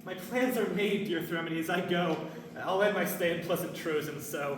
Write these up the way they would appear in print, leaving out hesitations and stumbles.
My plans are made, dear Theramenes. I go. I'll end my stay in pleasant Trojan, so.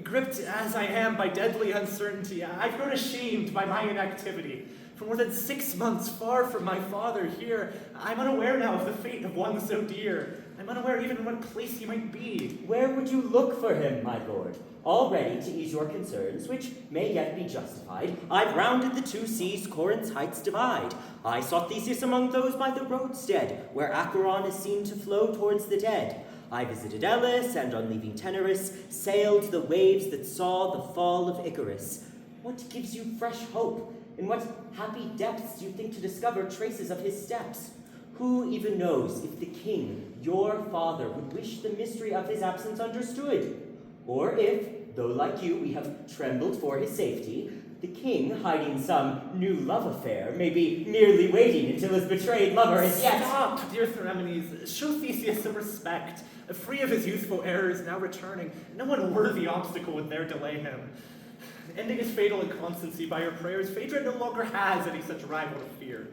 Gripped as I am by deadly uncertainty, I've grown ashamed by my inactivity. For more than 6 months, far from my father here, I'm unaware now of the fate of one so dear. I'm unaware even in what place he might be. Where would you look for him, my lord? All ready to ease your concerns, which may yet be justified, I've rounded the 2 seas Corinth's heights divide. I sought Theseus among those by the roadstead, where Acheron is seen to flow towards the dead. I visited Elis, and on leaving Tenerus, sailed the waves that saw the fall of Icarus. What gives you fresh hope? In what happy depths do you think to discover traces of his steps? Who even knows if the king, your father, would wish the mystery of his absence understood? Or if, though like you we have trembled for his safety, the king, hiding some new love affair, may be merely waiting until his betrayed lover is yet... Stop, dear Theramenes. Show Theseus some respect. Free of his youthful errors, now returning, no unworthy obstacle would there delay him. Ending his fatal inconstancy by your prayers, Phaedra no longer has any such rival to fear.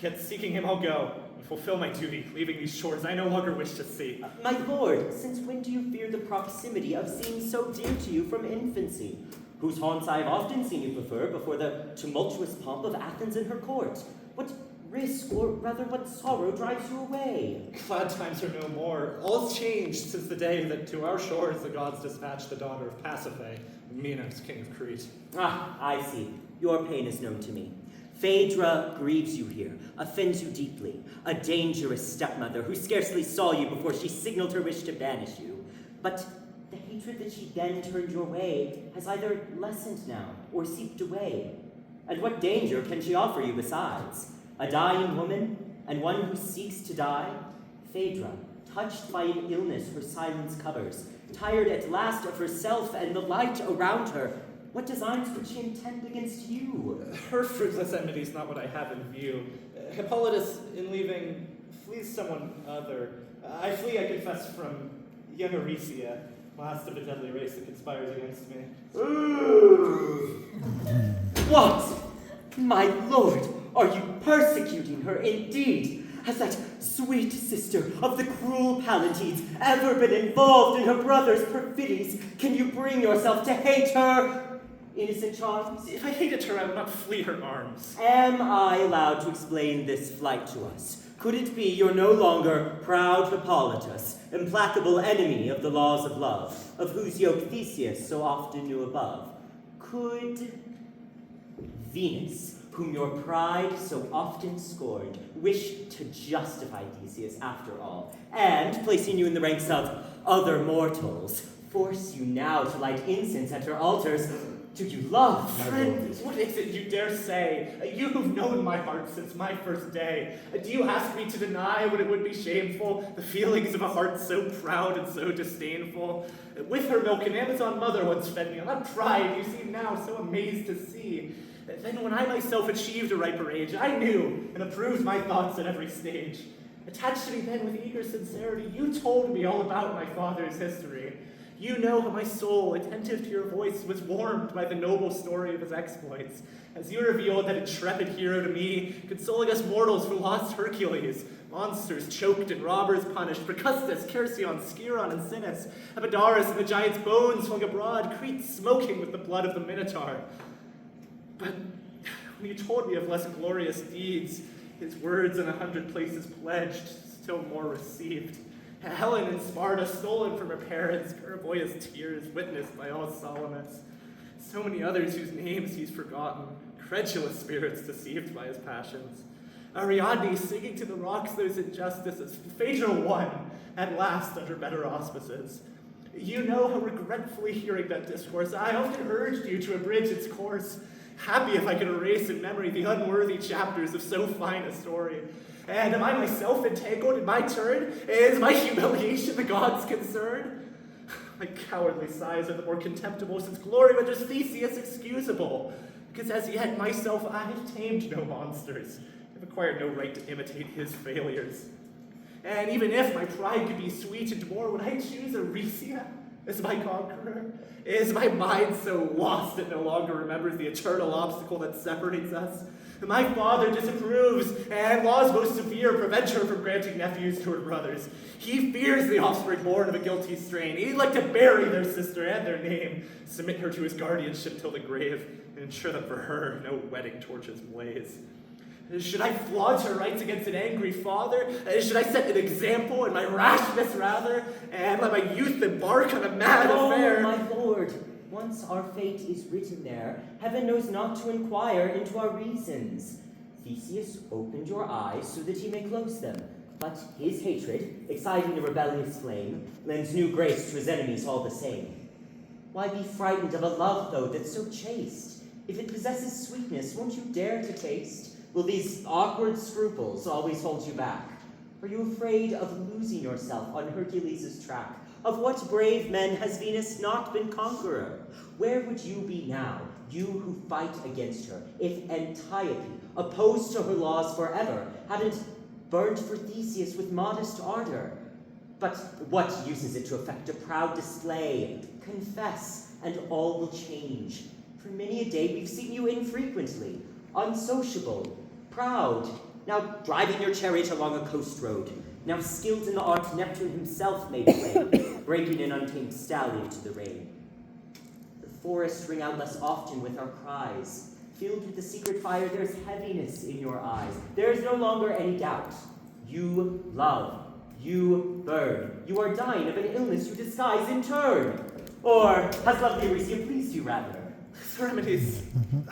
Yet seeking him I'll go, and fulfill my duty, leaving these shores I no longer wish to see. My lord, since when do you fear the proximity of scenes so dear to you from infancy, whose haunts I have often seen you prefer before the tumultuous pomp of Athens and her court? What risk, or rather what sorrow drives you away? Glad times are no more. All's changed since the day that to our shores the gods dispatched the daughter of Panope, Minos, king of Crete. Ah, I see. Your pain is known to me. Phaedra grieves you here, offends you deeply, a dangerous stepmother who scarcely saw you before she signaled her wish to banish you. But the hatred that she then turned your way has either lessened now or seeped away. And what danger can she offer you besides? A dying woman, and one who seeks to die? Phaedra, touched by an illness her silence covers, tired at last of herself and the light around her, what designs would she intend against you? Her fruitless enmity is not what I have in view. Hippolytus, in leaving, flees someone other. I flee, I confess, from young Aricia, last of a deadly race that conspires against me. What? My lord, are you persecuting her indeed? Has that sweet sister of the cruel Palatides ever been involved in her brother's perfidies? Can you bring yourself to hate her? Innocent charms? If I hated her, I would not flee her arms. Am I allowed to explain this flight to us? Could it be you're no longer proud Hippolytus, implacable enemy of the laws of love, of whose yoke Theseus so often knew above? Could Venus, whom your pride so often scorned, wish to justify Theseus after all, and, placing you in the ranks of other mortals, force you now to light incense at her altars? Do you love, my Friend, lord? what is it you dare say? You who've known my heart since my first day. Do you ask me to deny when it would be shameful, the feelings of a heart so proud and so disdainful? With her milk an Amazon mother once fed me, on that pride you seem now so amazed to see. Then when I myself achieved a riper age, I knew and approved my thoughts at every stage. Attached to me then with eager sincerity, you told me all about my father's history. You know how my soul, attentive to your voice, was warmed by the noble story of his exploits, as you revealed that intrepid hero to me, consoling us mortals for lost Hercules, monsters choked and robbers punished, Procustus, Cercyon, Sciron, and Sinis, Epidaurus and the giant's bones flung abroad, Crete smoking with the blood of the Minotaur. But when you told me of less glorious deeds, his words in 100 places pledged, still more received. Helen in Sparta, stolen from her parents, Periboia's tears, witnessed by all Salamis. So many others whose names he's forgotten, credulous spirits deceived by his passions. Ariadne singing to the rocks those injustices, Phaedra won, at last under better auspices. You know how regretfully hearing that discourse, I often urged you to abridge its course, happy if I could erase in memory the unworthy chapters of so fine a story. And am I myself entangled in my turn? Is my humiliation the gods' concern? My cowardly sighs are the more contemptible, since glory renders Theseus excusable. Because as yet myself I have tamed no monsters, have acquired no right to imitate his failures. And even if my pride could be sweetened more, would I choose Aricia as my conqueror? Is my mind so lost it no longer remembers the eternal obstacle that separates us? My father disapproves, and laws most severe prevent her from granting nephews to her brothers. He fears the offspring born of a guilty strain. He'd like to bury their sister and their name, submit her to his guardianship till the grave, and ensure that for her no wedding torches blaze. Should I flaunt her rights against an angry father? Should I set an example in my rashness rather, and let my youth embark on a mad affair? Oh, my lord, once our fate is written there, heaven knows not to inquire into our reasons. Theseus opened your eyes so that he may close them, but his hatred, exciting a rebellious flame, lends new grace to his enemies all the same. Why be frightened of a love, though, that's so chaste? If it possesses sweetness, won't you dare to taste? Will these awkward scruples always hold you back? Are you afraid of losing yourself on Hercules' track? Of what brave men has Venus not been conqueror? Where would you be now, you who fight against her, if Antiope, opposed to her laws forever, hadn't burned for Theseus with modest ardor? But what use is it to affect a proud display? Confess, and all will change. For many a day we've seen you infrequently, unsociable, proud, now driving your chariot along a coast road, now skilled in the art Neptune himself made plain, breaking an untamed stallion to the rein. The forests ring out less often with our cries. Filled with the secret fire, there's heaviness in your eyes. There is no longer any doubt. You love. You burn. You are dying of an illness you disguise in turn. Or has lovely Eurycia pleased you rather? Theramenes,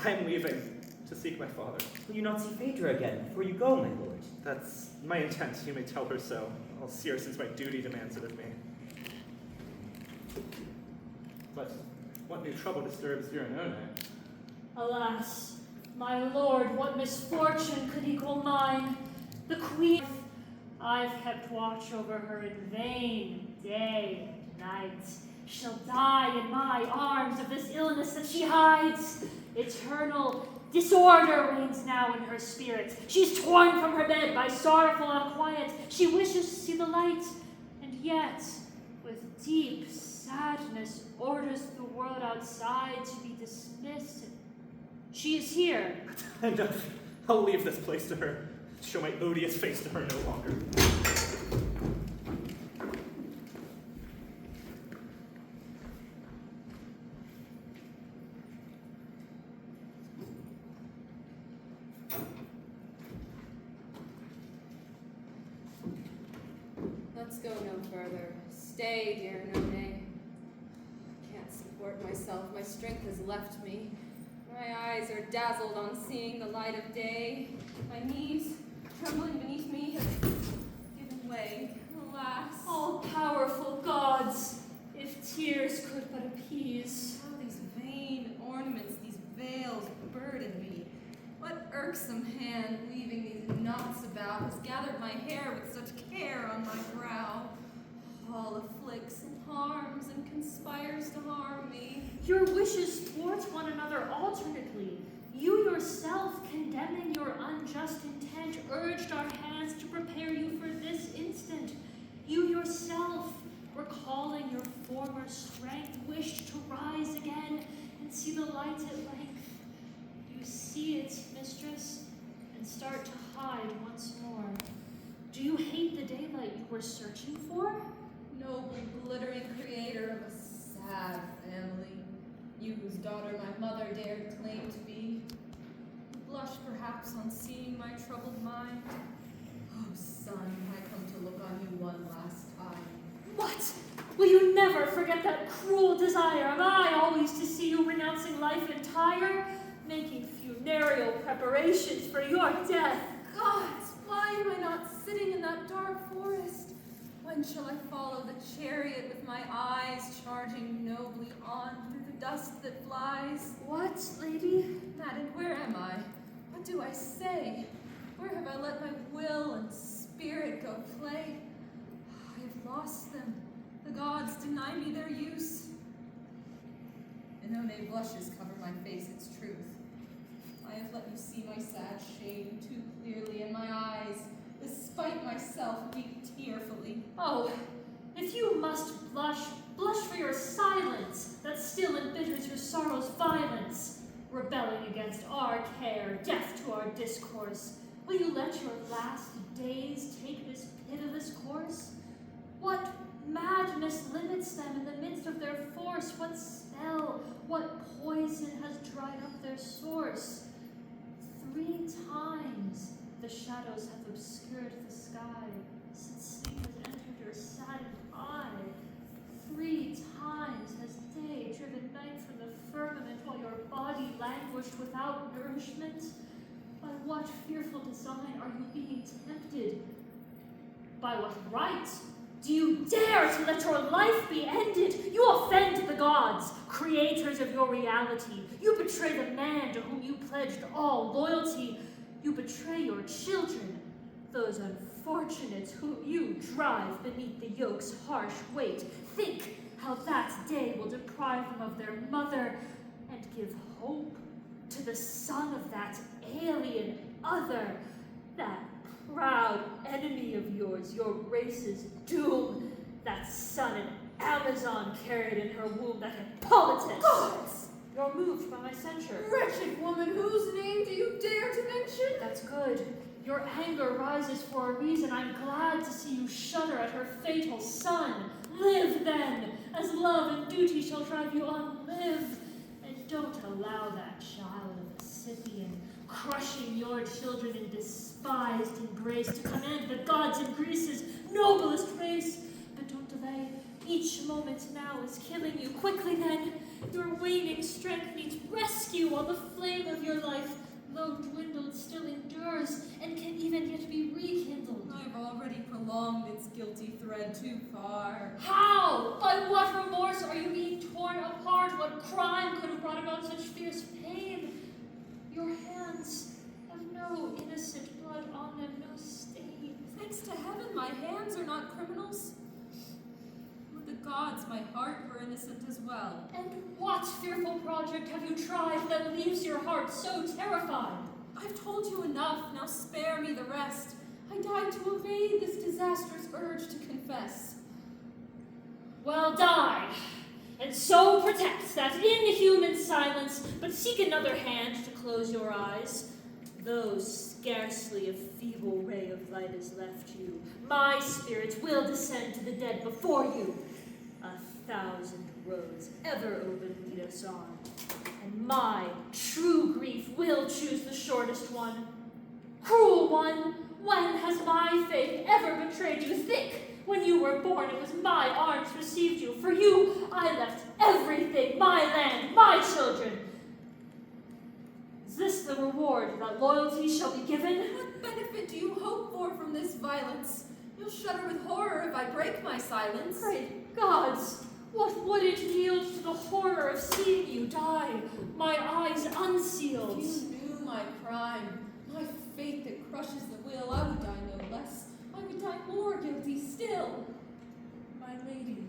I am leaving to seek my father. Will you not see Phaedra again before you go, my lord? That's my intent. You may tell her so. I'll see her since my duty demands it of me. But what new trouble disturbs dear Oenone? Alas, my lord, what misfortune could equal mine? The queen, I've kept watch over her in vain, day and night. She'll die in my arms of this illness that she hides. Eternal disorder reigns now in her spirit. She's torn from her bed by sorrowful unquiet. She wishes to see the light, and yet, with deep sadness, orders the world outside to be dismissed. She is here. Enough. I'll leave this place to her. Show my odious face to her no longer. Let's go no further. Stay, dear Oenone. I can't support myself. My strength has left me. My eyes are dazzled on seeing the light of day. My knees, trembling beneath me, have given way. Alas. All powerful gods, if tears could but appease. How these vain ornaments, these veils burden me. What irksome hand weaving these knots about has gathered my hair with such care on my brow? All afflicts and harms and conspires to harm me. Your wishes thwart one another alternately. You yourself, condemning your unjust intent, urged our hands to prepare you for this instant. You yourself, recalling your former strength, wished to rise again and see the light at length. You see it, mistress, and start to hide once more. Do you hate the daylight you were searching for? Noble, glittering creator of a sad family, you whose daughter my mother dared claim to be. Blush perhaps on seeing my troubled mind. Oh, son, I come to look on you one last time. What? Will you never forget that cruel desire of I always to see you renouncing life entire, making funereal preparations for your death? Gods, why am I not sitting in that dark forest? When shall I follow the chariot with my eyes charging nobly on through the dust that flies? What, lady? Madam, where am I? What do I say? Where have I let my will and spirit go play? I have lost them. The gods deny me their use. Oenone blushes cover my face, it's truth. I have let you see my sad shame too clearly, and my eyes, despite myself, weep tearfully. Oh, if you must blush, blush for your silence that still embitters your sorrow's violence. rebelling against our care, deaf to our discourse. Will you let your last days take this pitiless course? What madness limits them in the midst of their force? What spell, what poison has dried up their source? 3 times the shadows have obscured the sky, since sleep has entered your saddened eye. 3 times has day driven night from the firmament, while your body languished without nourishment. By what fearful design are you being tempted? By what right do you dare to let your life be ended? You offend the gods, creators of your reality. You betray the man to whom you pledged all loyalty. You betray your children, those unfortunates whom you drive beneath the yoke's harsh weight. Think how that day will deprive them of their mother and give hope to the son of that alien other, that proud enemy of yours, your race's doom, that son an Amazon carried in her womb, that Hippolytus. Gods! You're moved by my censure. Wretched woman, whose name do you dare to mention? That's good. Your anger rises for a reason. I'm glad to see you shudder at her fatal son. Live then, as love and duty shall drive you on. Live, and don't allow that child of a Scythian, crushing your children in despised embrace, to command the gods in Greece's noblest race. But don't delay. Each moment now is killing you. Quickly then, your waning strength needs rescue, while the flame of your life, though dwindled, still endures, and can even yet be rekindled. I've already prolonged its guilty thread too far. How? By what remorse are you being torn apart? What crime could have brought about such fierce pain? Your hands have no innocent blood on them, no stain. Thanks to heaven, my hands are not criminals. With the gods, my heart were innocent as well. And what fearful project have you tried that leaves your heart so terrified? I've told you enough, now spare me the rest. I died to evade this disastrous urge to confess. Well, die, and so protect that inhuman silence, but seek another hand to close your eyes. Though scarcely a feeble ray of light is left you, my spirit will descend to the dead before you. 1,000 roads ever open lead us on, and my true grief will choose the shortest one. Cruel one, when has my faith ever betrayed you? Think, when you were born, it was my arms received you. For you, I left everything, my land, my children. Is this the reward that loyalty shall be given? What benefit do you hope for from this violence? You'll shudder with horror if I break my silence. Great gods, what would it yield to the horror of seeing you die, my eyes unsealed? If you knew my crime, my fate that crushes the will, I would die no less. I would die more guilty still. My lady,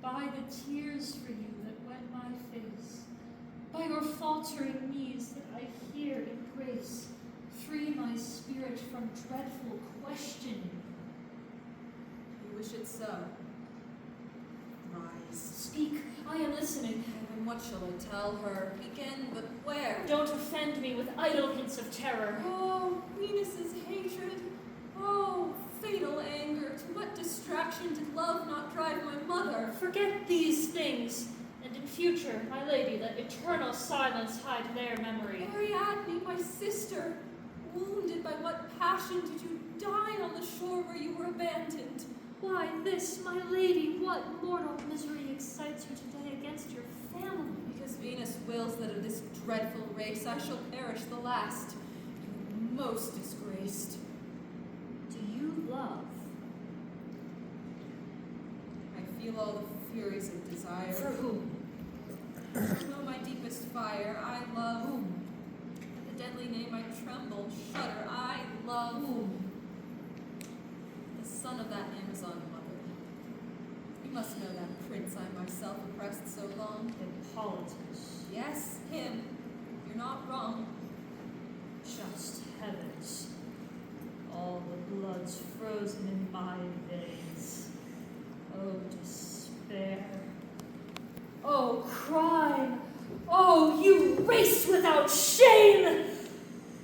by the tears for you that wet my face, by your faltering knees that I here embrace, free my spirit from dreadful questioning. You wish it so. Rise. Speak, I am listening. And what shall I tell her? Begin, but where? Don't offend me with idle hints of terror. Oh, Venus's hatred. Oh, fatal anger. To what distraction did love not drive my mother? Forget these things, and in future, my lady, let eternal silence hide their memory. Ariadne, my sister. Wounded by what passion did you die on the shore where you were abandoned? Why this, my lady, what mortal misery excites you today against your family? Because Venus wills that of this dreadful race I shall perish the last. You are most disgraced. Do you love? I feel all the furies of desire. For whom? You know my deepest fire. I love. Whom? At the deadly name I tremble, shudder. I love. Whom? The son of that Amazon mother. You must know that prince I myself oppressed so long. Hippolytus. Yes, him. You're not wrong. Just heavens. All the blood's frozen in my veins. Oh, despair. Oh, crime. Oh, you race without shame!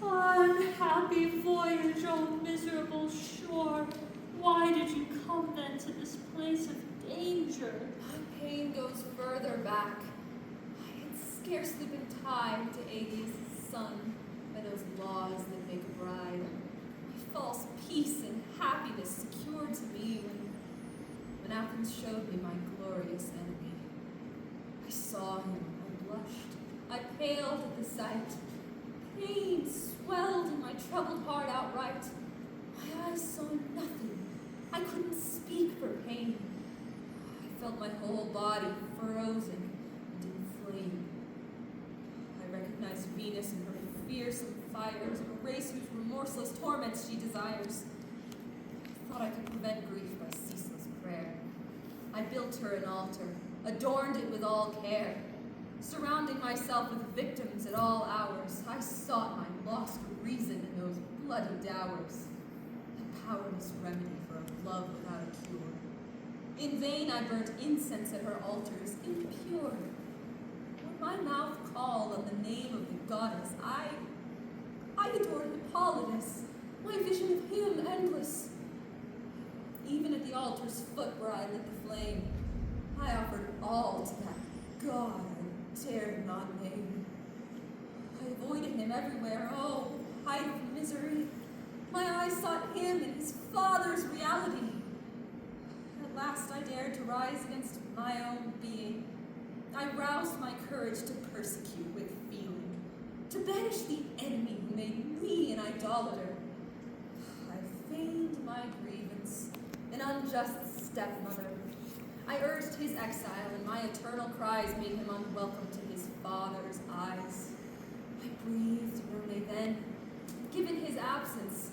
Unhappy voyage, oh miserable shore. Why did you come then to this place of danger? My pain goes further back. I had scarcely been tied to Hades' son by those laws that make a bride. My false peace and happiness secured to me when Athens showed me my glorious enemy. I saw him, I blushed, I paled at the sight. Pain swelled in my troubled heart outright. My eyes saw nothing. I couldn't speak for pain. I felt my whole body frozen and inflamed. I recognized Venus in her fearsome fires, a race whose remorseless torments she desires. I thought I could prevent grief by ceaseless prayer. I built her an altar, adorned it with all care. Surrounding myself with victims at all hours, I sought my lost reason in those bloody dowers. A powerless remedy for a love without a cure. In vain I burnt incense at her altars, impure. When my mouth called on the name of the goddess, I adored Hippolytus, my vision of him endless. Even at the altar's foot where I lit the flame, I offered all to that god I dared not name. I avoided him everywhere, oh, height of misery. My eyes sought him in his father's reality. At last I dared to rise against my own being. I roused my courage to persecute with feeling, to banish the enemy who made me an idolater. I feigned my grievance, an unjust stepmother. I urged his exile, and my eternal cries made him unwelcome to his father's eyes. I breathed Panope then. Given his absence,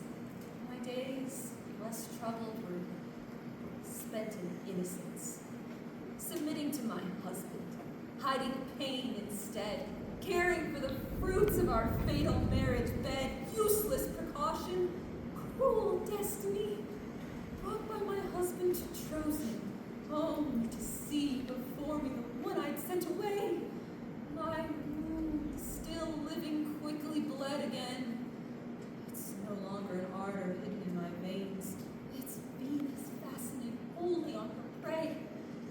my days, less troubled, were spent in innocence, submitting to my husband, hiding pain instead, caring for the fruits of our fatal marriage bed. Useless precaution, cruel destiny, brought by my husband to Trojan, only to see before me the one I'd sent away. My wound, still living, quickly bled again. It's no longer an ardor hidden in my veins. It's Venus fastening wholly on her prey.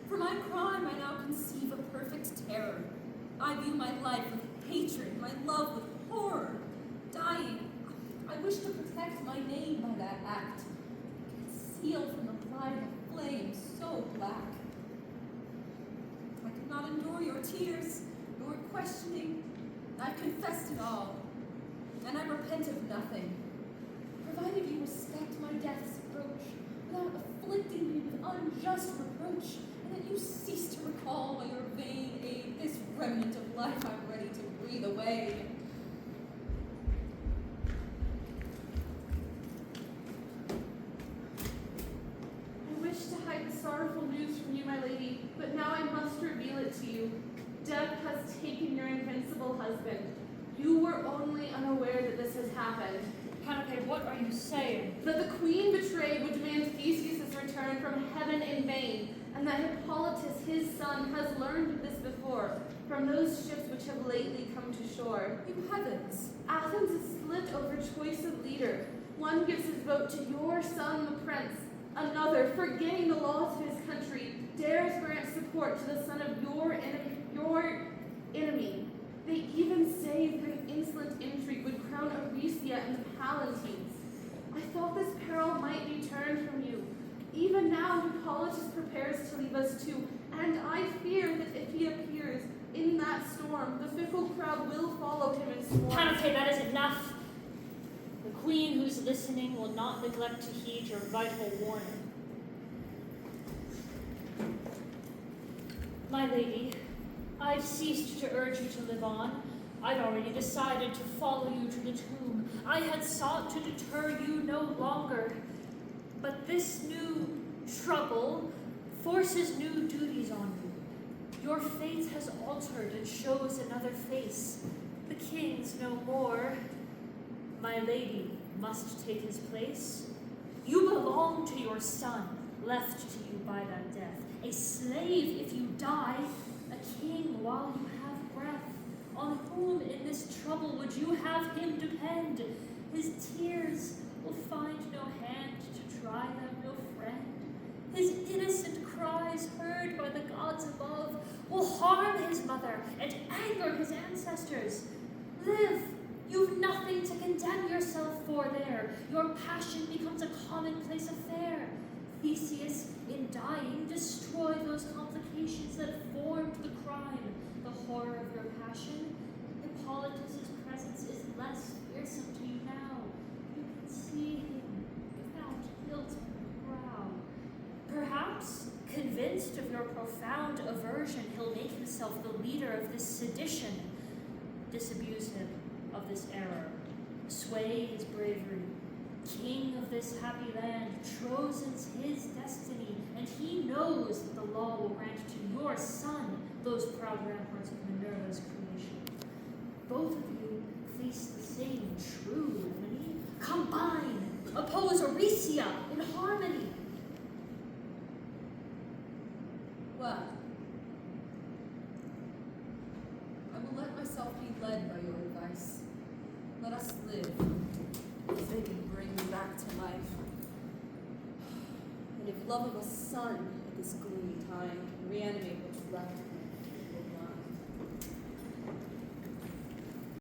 For my crime I now conceive a perfect terror. I view my life with hatred, my love with horror. Dying, I wish to protect my name by that act, concealed from the light of flame so black. I could not endure your tears, nor questioning. I've confessed it all, and I repent of nothing, provided you respect my death's approach, without afflicting me with unjust reproach, and that you cease to recall by your vain aid this remnant of life I'm ready to breathe away. I wish to hide the sorrowful news from you, my lady, but now I must reveal it to you. Death has taken your invincible husband. You were only unaware that this has happened. Panope, what are you saying? That the queen betrayed would demand Theseus' return from heaven in vain, and that Hippolytus, his son, has learned of this before, from those ships which have lately come to shore. You heavens! Athens is split over choice of leader. One gives his vote to your son, the prince. Another, forgetting the laws of his country, dares grant support to the son of your enemy. They even say through insolent intrigue would crown Aricia and the Palatines. I thought this peril might be turned from you. Even now Hippolytus prepares to leave us too, and I fear that if he appears in that storm, the fickle crowd will follow him in swarms. Panope, that is enough. The queen who's listening will not neglect to heed your vital warning. My lady, I've ceased to urge you to live on. I'd already decided to follow you to the tomb. I had sought to deter you no longer. But this new trouble forces new duties on you. Your fate has altered and shows another face. The king's no more. My lady must take his place. You belong to your son, left to you by that death. A slave if you die, a king while you have breath. On whom in this trouble would you have him depend? His tears will find no hand to dry them, no friend. His innocent cries heard by the gods above will harm his mother and anger his ancestors. Live! You've nothing to condemn yourself for there. Your passion becomes a commonplace affair. Theseus, in dying, destroy those complications that formed the crime. The horror of your passion, Hippolytus' presence is less fearsome to you now. You can see him without guilt on your brow. Perhaps, convinced of your profound aversion, he'll make himself the leader of this sedition. Disabuse him of this error. Sway his bravery. King of this happy land, Trojan's his destiny, and he knows that the law will grant to your son those proud ramparts of Minerva's creation. Both of you face the same true enemy. Combine, oppose Oresia in harmony. Well, I will let myself be led by your advice. Let us live, if they can bring me back to life. And if love of a son at this gloomy time can reanimate what's left of me,